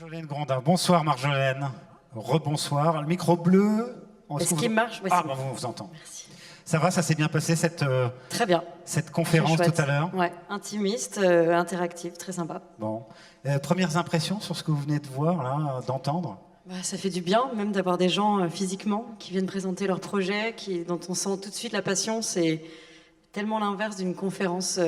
Marjolaine Grandin. Bonsoir Marjolaine. Rebonsoir. Le micro bleu. Est-ce qu'il marche? Ah, bon, on vous entend. Merci. Ça va, ça s'est bien passé Très bien. cette conférence tout à l'heure? Ouais, intimiste, interactive, très sympa. Bon. Premières impressions sur ce que vous venez de voir, là, d'entendre? Ça fait du bien, même d'avoir des gens physiquement qui viennent présenter leur projet, dont on sent tout de suite la passion. C'est tellement l'inverse d'une conférence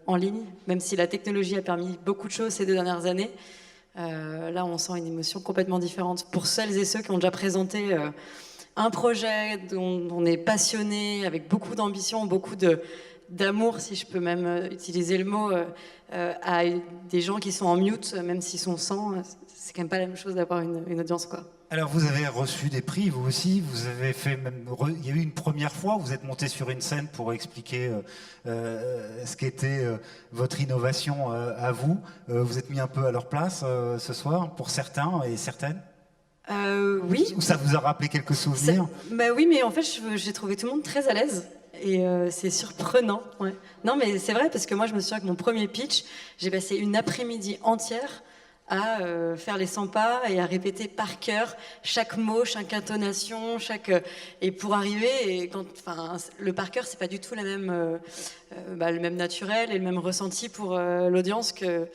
en ligne, même si la technologie a permis beaucoup de choses ces 2 dernières années. Là, on sent une émotion complètement différente. Pour celles et ceux qui ont déjà présenté un projet dont on est passionné, avec beaucoup d'ambition, beaucoup d'amour, si je peux même utiliser le mot, à des gens qui sont en mute, même s'ils sont 100, c'est quand même pas la même chose d'avoir une audience, quoi. Alors, vous avez reçu des prix, vous aussi. Vous avez fait même. Il y a eu une première fois où vous êtes monté sur une scène pour expliquer ce qu'était votre innovation à vous. Vous êtes mis un peu à leur place ce soir, pour certains et certaines. Oui. Ou ça vous a rappelé quelques souvenirs? Oui, mais en fait, j'ai trouvé tout le monde très à l'aise. Et c'est surprenant. Ouais. Non, mais c'est vrai, parce que moi, je me souviens que mon premier pitch, j'ai passé une après-midi entière à faire les 100 pas et à répéter par cœur chaque mot, chaque intonation, et pour arriver, le par cœur, c'est pas du tout le même naturel et le même ressenti pour l'audience que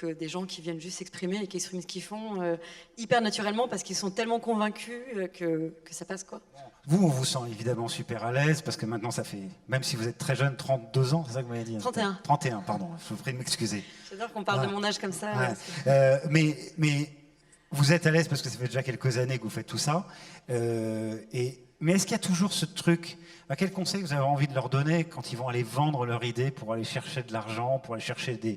des gens qui viennent juste s'exprimer et qui expriment ce qu'ils font hyper naturellement parce qu'ils sont tellement convaincus que ça passe, quoi. Vous, on vous sent évidemment super à l'aise parce que maintenant ça fait, même si vous êtes très jeune, 32 ans, c'est ça que vous m'avez dit? 31. 31, pardon, je vous prie de m'excuser. J'adore qu'on parle de mon âge comme ça. Ouais. Mais vous êtes à l'aise parce que ça fait déjà quelques années que vous faites tout ça. Mais est-ce qu'il y a toujours ce truc? Quel conseil vous avez envie de leur donner quand ils vont aller vendre leur idée pour aller chercher de l'argent, pour aller chercher de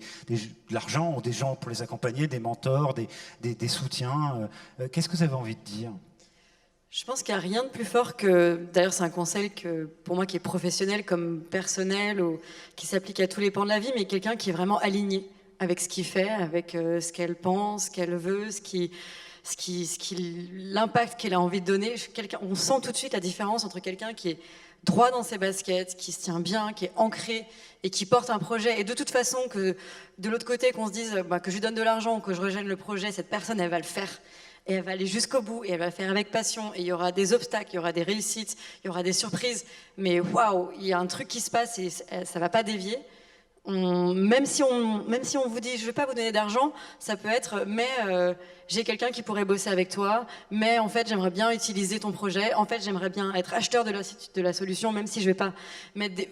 l'argent ou des gens pour les accompagner, des mentors, des soutiens? Qu'est-ce que vous avez envie de dire? Je pense qu'il n'y a rien de plus fort que, d'ailleurs c'est un conseil que, pour moi qui est professionnel comme personnel ou qui s'applique à tous les pans de la vie, mais quelqu'un qui est vraiment aligné avec ce qu'il fait, avec ce qu'elle pense, ce qu'elle veut, l'impact qu'elle a envie de donner. On sent tout de suite la différence entre quelqu'un qui est droit dans ses baskets, qui se tient bien, qui est ancré et qui porte un projet. Et de toute façon, que de l'autre côté, qu'on se dise que je lui donne de l'argent ou que je rejette le projet, cette personne, elle va le faire. Et elle va aller jusqu'au bout, et elle va le faire avec passion, et il y aura des obstacles, il y aura des réussites, il y aura des surprises, mais waouh, il y a un truc qui se passe et ça va pas dévier. Même si on vous dit je vais pas vous donner d'argent, ça peut être j'ai quelqu'un qui pourrait bosser avec toi, mais en fait j'aimerais bien utiliser ton projet, en fait j'aimerais bien être acheteur de la solution, même si je vais pas mettre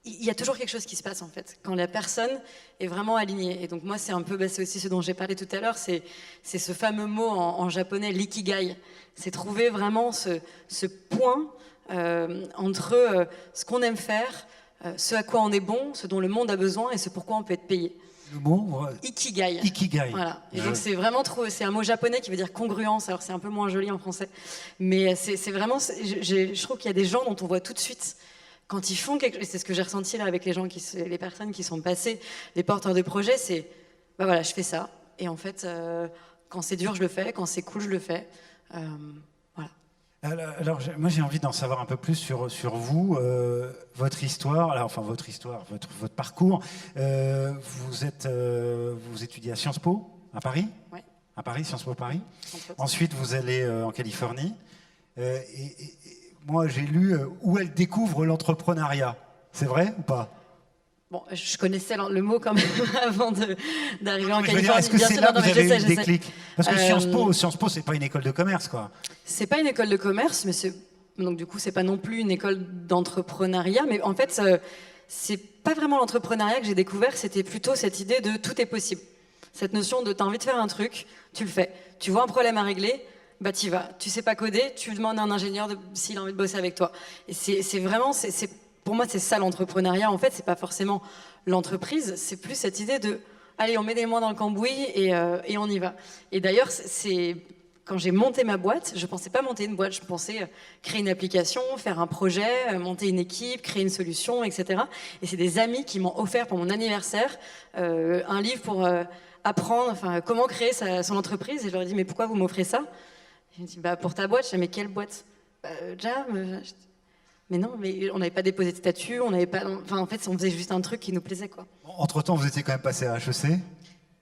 il y a toujours quelque chose qui se passe en fait, quand la personne est vraiment alignée. Et donc moi c'est un peu, c'est aussi ce dont j'ai parlé tout à l'heure, c'est ce fameux mot en japonais, l'ikigai. C'est trouver vraiment ce point entre ce qu'on aime faire, ce à quoi on est bon, ce dont le monde a besoin et ce pourquoi on peut être payé. Le mot Ikigai. Ikigai. Voilà. Et donc c'est vraiment c'est un mot japonais qui veut dire congruence, alors c'est un peu moins joli en français. Mais c'est vraiment, je trouve qu'il y a des gens dont on voit tout de suite quand ils font quelque chose, et c'est ce que j'ai ressenti là avec les personnes qui sont passées, les porteurs de projets, c'est, voilà, je fais ça. Et en fait, quand c'est dur, je le fais. Quand c'est cool, je le fais. Voilà. Alors moi j'ai envie d'en savoir un peu plus sur vous, votre histoire, votre parcours. Vous étudiez à Sciences Po, à Paris? Oui. À Paris, Sciences Po Paris. Ensuite, vous allez en Californie. Moi, j'ai lu où elle découvre l'entrepreneuriat. C'est vrai ou pas? Bon, je connaissais le mot quand même avant d'arriver en Californie. Est-ce que c'est là que vous avez eu le déclic? Parce que Sciences Po, c'est pas une école de commerce, quoi. C'est pas une école de commerce, mais donc du coup, c'est pas non plus une école d'entrepreneuriat. Mais en fait, c'est pas vraiment l'entrepreneuriat que j'ai découvert. C'était plutôt cette idée de tout est possible. Cette notion de t'as envie de faire un truc, tu le fais. Tu vois un problème à régler, t'y vas. Tu sais pas coder, tu demandes à un ingénieur s'il a envie de bosser avec toi. Et c'est vraiment, pour moi, c'est ça l'entrepreneuriat. En fait, c'est pas forcément l'entreprise, c'est plus cette idée de, allez, on met des mains dans le cambouis et on y va. Et d'ailleurs, quand j'ai monté ma boîte, je pensais pas monter une boîte, je pensais créer une application, faire un projet, monter une équipe, créer une solution, etc. Et c'est des amis qui m'ont offert pour mon anniversaire un livre pour apprendre, comment créer son entreprise. Et je leur ai dit, mais pourquoi vous m'offrez ça? Ils m'ont dit, pour ta boîte. Je dis, mais quelle boîte? Jam. Mais non, mais on n'avait pas déposé de statut, on n'avait pas. En fait, on faisait juste un truc qui nous plaisait, quoi. Entre-temps, vous étiez quand même passé à HEC?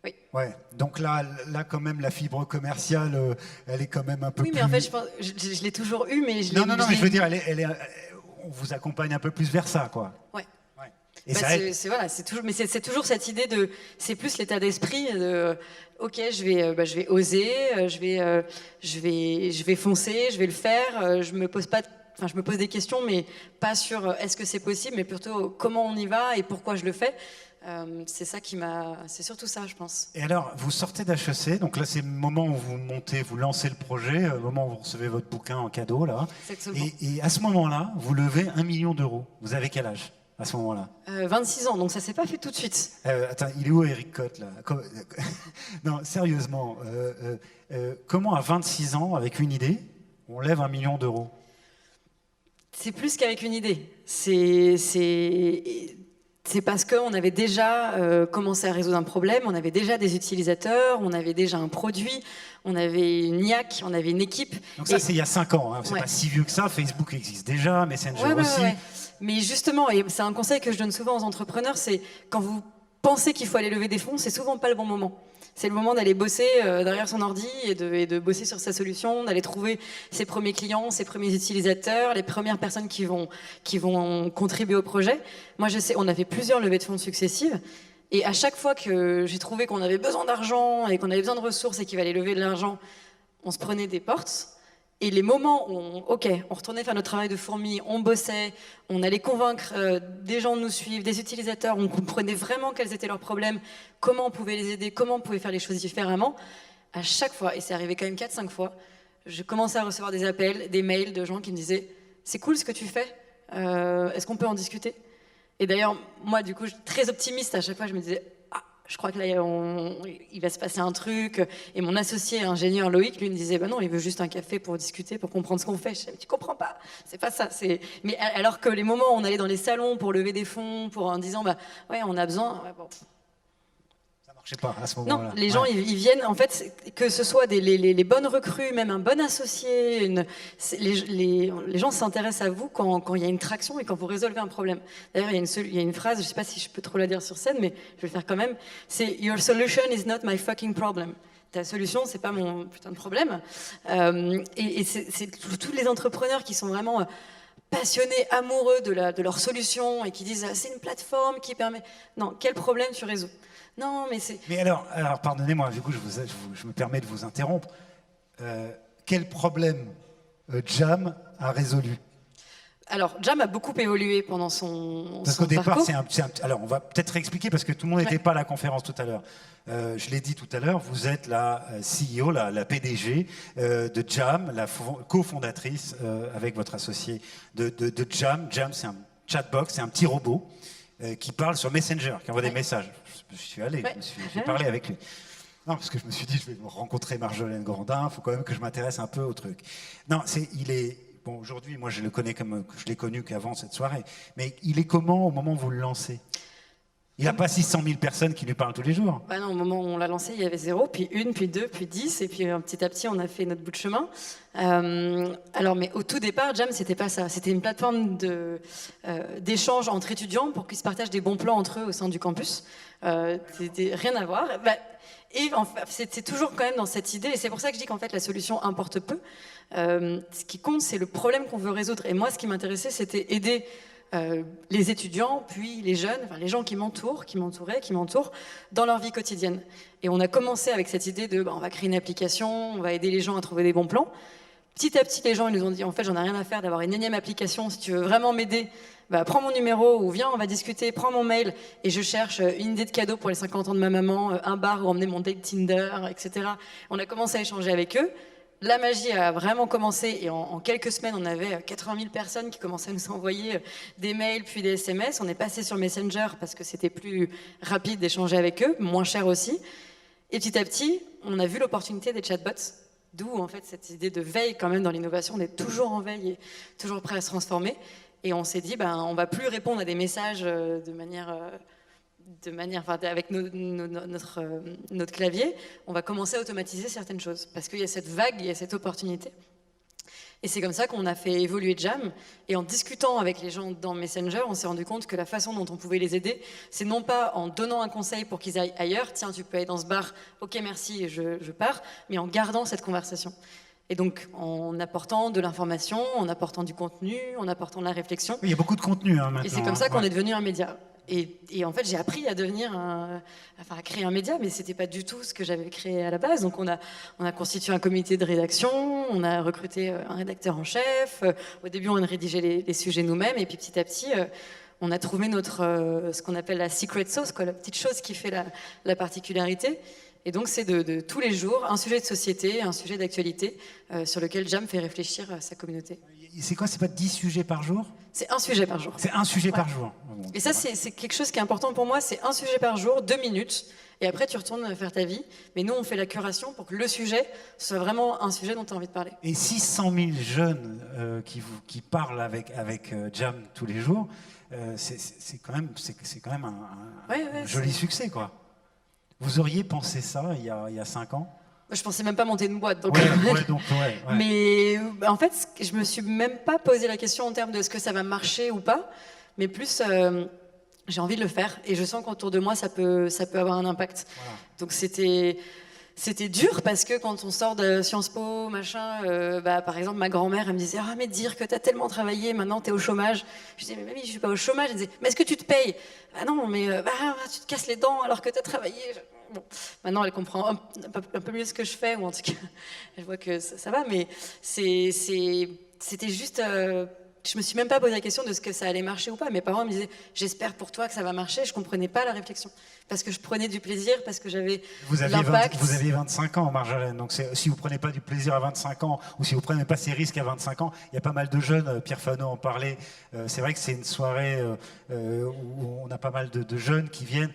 Oui. Ouais. Donc là, quand même, la fibre commerciale, elle est quand même un peu Oui, plus... mais en fait, je l'ai toujours eu, mais Non, mais je veux dire, on vous accompagne un peu plus vers ça, quoi. Ouais. Ouais. Et Bah, ça aide. voilà, c'est toujours cette idée de, c'est plus l'état d'esprit de, ok, je vais oser, je vais foncer, je vais le faire, je me pose pas, enfin, je me pose des questions, mais pas sur est-ce que c'est possible, mais plutôt comment on y va et pourquoi je le fais. C'est ça c'est surtout ça, je pense. Et alors, vous sortez d'HEC, donc là, c'est le moment où vous montez, vous lancez le projet, le moment où vous recevez votre bouquin en cadeau, là. Exactement. Et à ce moment-là, vous levez 1 million d'euros. Vous avez quel âge à ce moment-là? 26 ans, donc ça s'est pas fait tout de suite. Attends, il est où Eric Cotte, là? Non, sérieusement, comment à 26 ans, avec une idée, on lève 1 million d'euros? C'est plus qu'avec une idée. C'est parce qu'on avait déjà commencé à résoudre un problème, on avait déjà des utilisateurs, on avait déjà un produit, on avait une IAC, on avait une équipe. Donc ça, c'est il y a 5 ans, hein. C'est Ouais. pas si vieux que ça. Facebook existe déjà, Messenger Ouais, aussi. ouais. Mais justement, et c'est un conseil que je donne souvent aux entrepreneurs, c'est quand vous pensez qu'il faut aller lever des fonds, c'est souvent pas le bon moment. C'est le moment d'aller bosser derrière son ordi et de bosser sur sa solution, d'aller trouver ses premiers clients, ses premiers utilisateurs, les premières personnes qui vont contribuer au projet. Moi, je sais, on a fait plusieurs levées de fonds successives. Et à chaque fois que j'ai trouvé qu'on avait besoin d'argent et qu'on avait besoin de ressources et qu'il fallait lever de l'argent, on se prenait des portes. Et les moments où on retournait faire notre travail de fourmi, on bossait, on allait convaincre des gens de nous suivre, des utilisateurs, on comprenait vraiment quels étaient leurs problèmes, comment on pouvait les aider, comment on pouvait faire les choses différemment. À chaque fois, et c'est arrivé quand même 4-5 fois, je commençais à recevoir des appels, des mails de gens qui me disaient « C'est cool ce que tu fais, est-ce qu'on peut en discuter ?» Et d'ailleurs, moi, du coup, très optimiste, à chaque fois, je me disais je crois que là, il va se passer un truc. Et mon associé ingénieur Loïc, lui, me disait, bah non, il veut juste un café pour discuter, pour comprendre ce qu'on fait. Je disais, tu comprends pas, c'est pas ça. Mais alors que les moments où on allait dans les salons pour lever des fonds, en disant, bah ouais, on a besoin. Ouais, bon. Ça marchait pas à ce moment-là. Non, les gens, ils viennent, en fait, que ce soit les bonnes recrues, même un bon associé, les gens s'intéressent à vous quand il y a une traction et quand vous résolvez un problème. D'ailleurs, il y a une phrase, je ne sais pas si je peux trop la dire sur scène, mais je vais le faire quand même, c'est « Your solution is not my fucking problem ». Ta solution, c'est pas mon putain de problème. Et c'est tous les entrepreneurs qui sont vraiment passionnés, amoureux de leur solution et qui disent « C'est une plateforme qui permet… » Non, quel problème tu résous? Non, mais c'est… Mais alors pardonnez-moi, du coup, je me permets de vous interrompre. Quel problème Jam a résolu? Alors, Jam a beaucoup évolué pendant son Parce qu'au départ, parcours. alors, on va peut-être réexpliquer parce que tout le monde n'était pas à la conférence tout à l'heure. Je l'ai dit tout à l'heure, vous êtes la CEO, la PDG de Jam, la cofondatrice avec votre associé de Jam. Jam, c'est un chatbox, c'est un petit robot qui parle sur Messenger, qui envoie des messages. Je suis allé, j'ai parlé avec lui. Non, parce que je me suis dit, je vais rencontrer Marjolaine Grandin, il faut quand même que je m'intéresse un peu au truc. Non, bon, aujourd'hui, moi je le connais comme je l'ai connu qu'avant cette soirée, mais il est comment au moment où vous le lancez? Il n'a pas 600 000 personnes qui lui parlent tous les jours. Bah non, au moment où on l'a lancé, il y avait 0, puis 1, puis 2, puis 10, et puis petit à petit, on a fait notre bout de chemin. Mais au tout départ, Jam, c'était pas ça. C'était une plateforme d'échange entre étudiants pour qu'ils se partagent des bons plans entre eux au sein du campus. C'était rien à voir. Et c'est toujours quand même dans cette idée, et c'est pour ça que je dis qu'en fait, la solution importe peu. Ce qui compte, c'est le problème qu'on veut résoudre. Et moi, ce qui m'intéressait, c'était aider les étudiants, puis les jeunes, enfin les gens qui m'entourent, qui m'entourent, dans leur vie quotidienne. Et on a commencé avec cette idée de, on va créer une application, on va aider les gens à trouver des bons plans. Petit à petit, les gens ils nous ont dit, en fait, j'en ai rien à faire d'avoir une énième application. Si tu veux vraiment m'aider, prends mon numéro ou viens, on va discuter, prends mon mail. Et je cherche une idée de cadeau pour les 50 ans de ma maman, un bar où emmener mon date Tinder, etc. On a commencé à échanger avec eux. La magie a vraiment commencé et en quelques semaines, on avait 80 000 personnes qui commençaient à nous envoyer des mails puis des SMS. On est passé sur Messenger parce que c'était plus rapide d'échanger avec eux, moins cher aussi. Et petit à petit, on a vu l'opportunité des chatbots, d'où en fait cette idée de veille quand même dans l'innovation. On est toujours en veille et toujours prêt à se transformer. Et on s'est dit, on va plus répondre à des messages avec notre clavier, on va commencer à automatiser certaines choses parce qu'il y a cette vague, il y a cette opportunité. Et c'est comme ça qu'on a fait évoluer Jam. Et en discutant avec les gens dans Messenger, on s'est rendu compte que la façon dont on pouvait les aider, c'est non pas en donnant un conseil pour qu'ils aillent ailleurs, tiens, tu peux aller dans ce bar, ok, merci, et je pars, mais en gardant cette conversation. Et donc, en apportant de l'information, en apportant du contenu, en apportant de la réflexion. Oui, il y a beaucoup de contenu maintenant. Et c'est comme ça qu'on est devenu un média. Et en fait, j'ai appris à à créer un média, mais c'était pas du tout ce que j'avais créé à la base. Donc, on a constitué un comité de rédaction, on a recruté un rédacteur en chef. Au début, on a rédigé les sujets nous-mêmes, et puis petit à petit, on a trouvé ce qu'on appelle la secret sauce, quoi, la petite chose qui fait la particularité. Et donc, c'est de tous les jours, un sujet de société, un sujet d'actualité sur lequel Jam fait réfléchir sa communauté. C'est quoi, c'est pas 10 sujets par jour? C'est un sujet par jour. C'est un sujet par jour. Bon, et ça, c'est quelque chose qui est important pour moi, c'est un sujet par jour, 2 minutes, et après tu retournes faire ta vie. Mais nous, on fait la curation pour que le sujet soit vraiment un sujet dont tu as envie de parler. Et 600 000 jeunes qui parlent avec Jam tous les jours, c'est quand même un joli succès, quoi. Vous auriez pensé ça il y a 5 ans? Je pensais même pas monter une boîte. Donc... Ouais. Mais en fait, je me suis même pas posé la question en termes de est-ce que ça va marcher ou pas, mais plus j'ai envie de le faire et je sens qu'autour de moi ça peut avoir un impact. Voilà. Donc c'était dur parce que quand on sort de Sciences Po, machin, par exemple, ma grand-mère, elle me disait « Ah, mais dire que t'as tellement travaillé, maintenant t'es au chômage. » Je disais « Mais mamie, je suis pas au chômage. » Elle disait « Mais est-ce que tu te payes ?»« Ah non, mais tu te casses les dents alors que t'as travaillé. » Bon, maintenant, elle comprend un peu mieux ce que je fais, ou en tout cas, elle voit que ça va, mais c'était juste... je me suis même pas posé la question de ce que ça allait marcher ou pas. Mes parents me disaient « J'espère pour toi que ça va marcher. » Je comprenais pas la réflexion. Parce que je prenais du plaisir, parce que j'avais l'impact. Vous aviez 25 ans, Marjolaine. Donc si vous prenez pas du plaisir à 25 ans, ou si vous prenez pas ces risques à 25 ans, il y a pas mal de jeunes, Pierre Fanot en parlait. C'est vrai que c'est une soirée où on a pas mal de jeunes qui viennent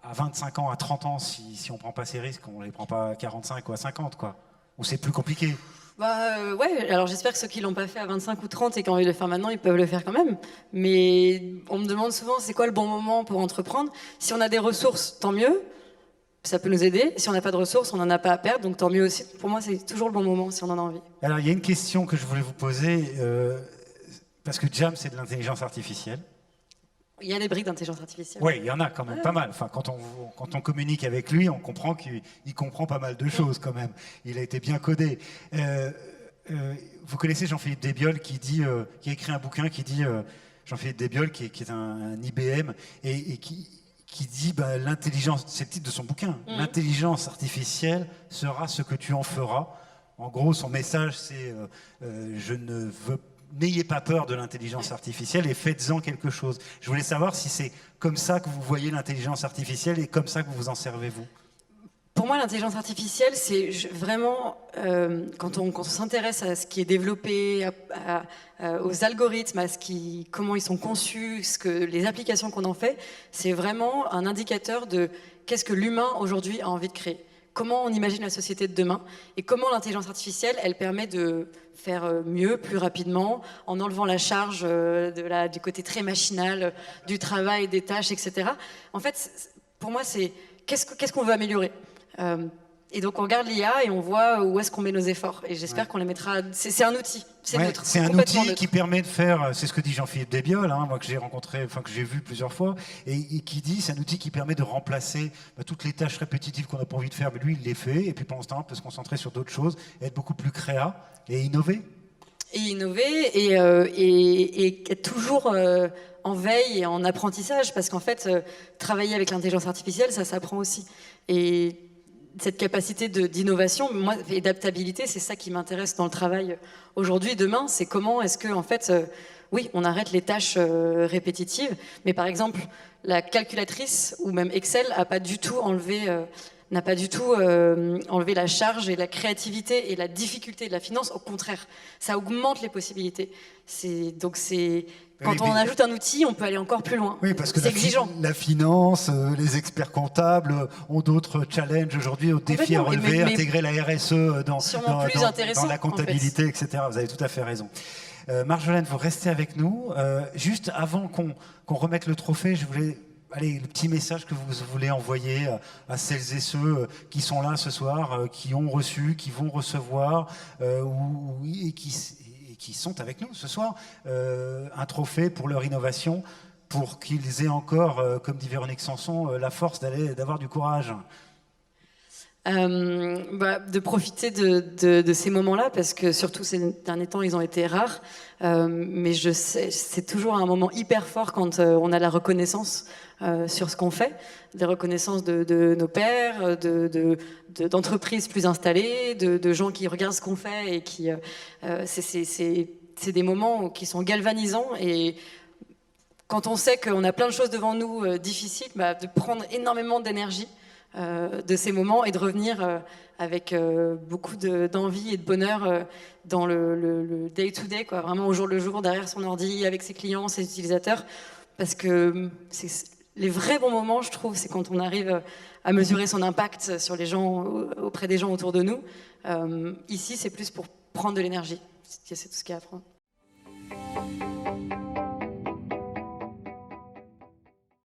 à 25 ans, à 30 ans, si on prend pas ces risques, on les prend pas à 45 ou à 50, quoi. Ou c'est plus compliqué. Ouais, alors j'espère que ceux qui l'ont pas fait à 25 ou 30 et qui ont envie de le faire maintenant, ils peuvent le faire quand même. Mais on me demande souvent c'est quoi le bon moment pour entreprendre. Si on a des ressources, tant mieux, ça peut nous aider. Si on n'a pas de ressources, on n'en a pas à perdre, donc tant mieux aussi. Pour moi, c'est toujours le bon moment si on en a envie. Alors il y a une question que je voulais vous poser, parce que Jam, c'est de l'intelligence artificielle. Il y a des briques d'intelligence artificielle. Oui, il y en a quand même pas mal. Enfin, quand on communique avec lui, on comprend qu'il comprend pas mal de choses quand même. Il a été bien codé. Vous connaissez Jean-Philippe Desbiol qui a écrit un bouquin qui dit Jean-Philippe Desbiol qui est un IBM et qui dit l'intelligence, c'est le titre de son bouquin, l'intelligence artificielle sera ce que tu en feras. En gros, son message c'est n'ayez pas peur de l'intelligence artificielle et faites-en quelque chose. Je voulais savoir si c'est comme ça que vous voyez l'intelligence artificielle et comme ça que vous vous en servez, vous. Pour moi, l'intelligence artificielle, c'est vraiment, quand on s'intéresse à ce qui est développé, aux algorithmes, comment ils sont conçus, les applications qu'on en fait, c'est vraiment un indicateur de qu'est-ce que l'humain aujourd'hui a envie de créer. Comment on imagine la société de demain et comment l'intelligence artificielle, elle permet de faire mieux, plus rapidement, en enlevant la charge du côté très machinal du travail, des tâches, etc. En fait, pour moi, c'est qu'est-ce qu'on veut améliorer. Et donc on regarde l'IA et on voit où est-ce qu'on met nos efforts. Et j'espère qu'on les mettra. C'est un outil. C'est neutre. C'est un outil qui permet de faire. C'est ce que dit Jean-Philippe Desbiol, moi que j'ai rencontré, que j'ai vu plusieurs fois, et qui dit c'est un outil qui permet de remplacer toutes les tâches répétitives qu'on n'a pas envie de faire, mais lui il les fait. Et puis pendant ce temps, on peut se concentrer sur d'autres choses, et être beaucoup plus créa et innover. Et innover et être toujours en veille et en apprentissage, parce qu'en fait, travailler avec l'intelligence artificielle, ça s'apprend aussi. Et cette capacité d'innovation et d'adaptabilité, c'est ça qui m'intéresse dans le travail aujourd'hui, demain, c'est comment est-ce que, en fait, oui, on arrête les tâches répétitives, mais par exemple, la calculatrice ou même Excel n'a pas du tout enlevé la charge et la créativité et la difficulté de la finance. Au contraire, ça augmente les possibilités. Quand on ajoute un outil, on peut aller encore plus loin. Oui, parce que c'est exigeant. La finance, les experts comptables ont d'autres challenges aujourd'hui, aux défis à relever, intégrer la RSE dans la comptabilité, etc. Vous avez tout à fait raison. Marjolaine, vous restez avec nous. Juste avant qu'on remette le trophée, je voulais... Allez, le petit message que vous voulez envoyer à celles et ceux qui sont là ce soir, qui ont reçu, qui vont recevoir, et qui qui sont avec nous ce soir. Un trophée pour leur innovation, pour qu'ils aient encore, comme dit Véronique Sanson, la force d'avoir du courage. De profiter de ces moments-là, parce que surtout ces derniers temps ils ont été rares, mais je sais, c'est toujours un moment hyper fort quand on a la reconnaissance sur ce qu'on fait, des reconnaissances de nos pairs, d'entreprises plus installées, de gens qui regardent ce qu'on fait, et qui c'est des moments qui sont galvanisants. Et quand on sait qu'on a plein de choses devant nous difficiles, de prendre énormément d'énergie de ces moments et de revenir avec beaucoup d'envie et de bonheur dans le day-to-day, quoi, vraiment au jour le jour, derrière son ordi, avec ses clients, ses utilisateurs. Parce que les vrais bons moments, je trouve, c'est quand on arrive à mesurer son impact sur les gens, auprès des gens autour de nous. Ici, c'est plus pour prendre de l'énergie. C'est tout ce qu'il y a à prendre.